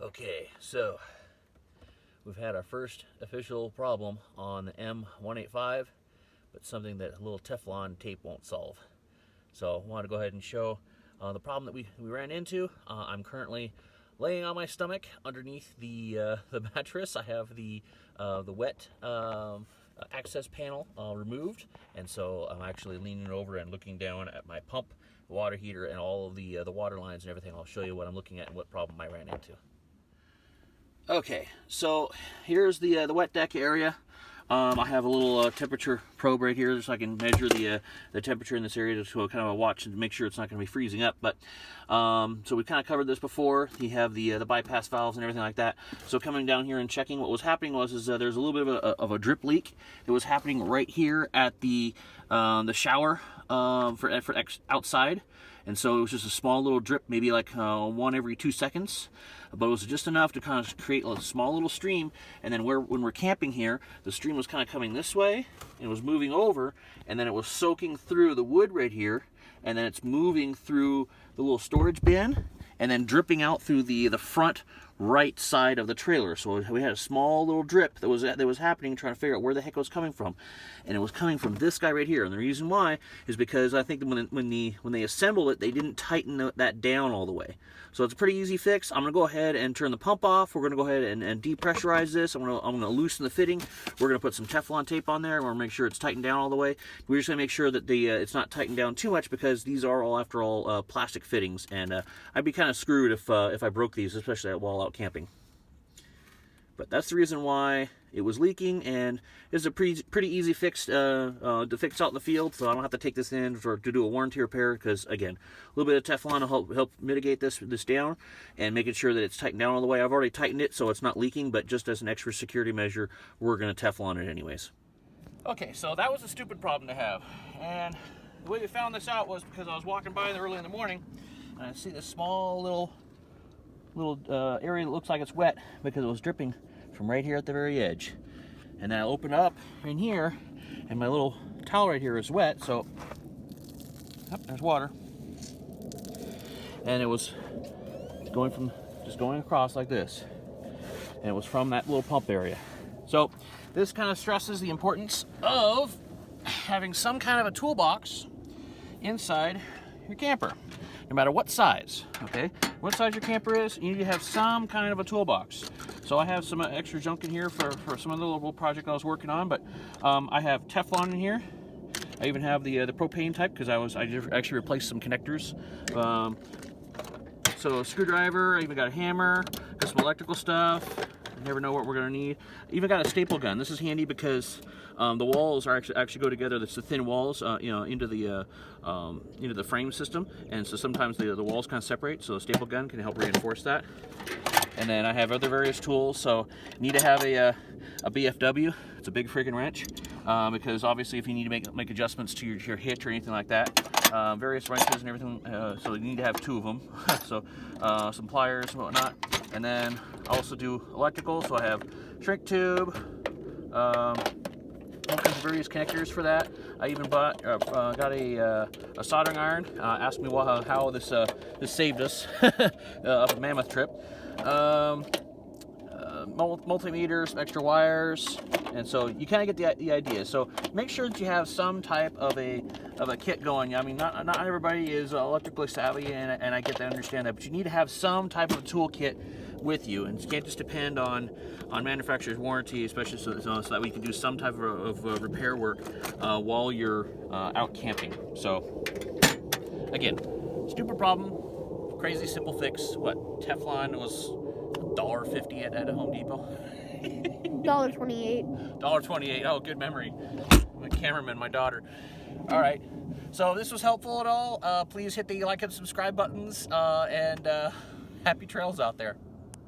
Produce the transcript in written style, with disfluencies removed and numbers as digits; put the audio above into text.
Okay, so we've had our first official problem on the M185, but something that a little Teflon tape won't solve. So I want to go ahead and show the problem that we ran into. I'm currently laying on my stomach underneath the mattress. I have the wet access panel removed, and so I'm actually leaning over and looking down at my pump, water heater, and all of the water lines and everything. I'll show you what I'm looking at and what problem I ran into. Okay, so here's the wet deck area. I have a little temperature probe right here so I can measure the temperature in this area to kind of watch and make sure it's not going to be freezing up. But so we kind of covered this before. You have the bypass valves and everything like that. So coming down here and checking, what was happening was there's a little bit of a drip leak. It was happening right here at the shower for outside. And so it was just a small little drip, maybe like one every 2 seconds. But it was just enough to kind of create a small little stream. And then when we're camping here, the stream was kind of coming this way, and it was moving over, and then it was soaking through the wood right here, and then it's moving through the little storage bin, and then dripping out through the front right side of the trailer. So we had a small little drip that was happening, trying to figure out where the heck it was coming from, and it was coming from this guy right here. And the reason why is because I think when they assembled it, they didn't tighten that down all the way. So it's a pretty easy fix. I'm gonna go ahead and turn the pump off. We're gonna go ahead and depressurize this. I'm gonna loosen the fitting. We're gonna put some Teflon tape on there. We're gonna make sure it's tightened down all the way. We're just gonna make sure that it's not tightened down too much, because these are all, after all, plastic fittings, and I'd be kind of screwed if I broke these, especially while out camping. But that's the reason why it was leaking, and it's a pretty easy fix to fix out in the field, so I don't have to take this in to do a warranty repair, because again, a little bit of Teflon will help mitigate this down and making sure that it's tightened down all the way. I've already tightened it so it's not leaking, but just as an extra security measure, we're going to Teflon it anyways. Okay, so that was a stupid problem to have, and the way we found this out was because I was walking by early in the morning, and I see this small little area that looks like it's wet because it was dripping from right here at the very edge. And then I open up in here, and my little towel right here is wet, so there's water. And it was just going across like this. And it was from that little pump area. So this kind of stresses the importance of having some kind of a toolbox inside your camper, no matter what size. Okay, what size your camper is, you need to have some kind of a toolbox. So I have some extra junk in here for some of the little project I was working on, but I have Teflon in here. I even have the propane type, because I actually replaced some connectors. So a screwdriver, I even got a hammer, got some electrical stuff. You never know what we're gonna need. Even got a staple gun. This is handy because the walls are actually go together. That's the thin walls, into the frame system, and so sometimes the walls kind of separate. So a staple gun can help reinforce that. And then I have other various tools. So you need to have a BFW. It's a big friggin' wrench, because obviously if you need to make adjustments to your hitch or anything like that, various wrenches and everything. So you need to have 2 of them. So some pliers and whatnot. And then I also do electrical, so I have shrink tube, all kinds of various connectors for that. I even got a soldering iron. Asked me how this saved us up a mammoth trip. Multimeters, some extra wires, and so you kind of get the idea. So make sure that you have some type of a kit going. I mean, not everybody is electrically savvy, and I get to understand that, but you need to have some type of toolkit with you, and you can't just depend on manufacturer's warranty, especially so that we can do some type of repair work while you're out camping. So again, stupid problem, crazy simple fix. What, Teflon was $1.50 at a Home Depot. $1.28. $1.28. Oh, good memory. My cameraman, my daughter. All right. So if this was helpful at all, please hit the like and subscribe buttons, and happy trails out there.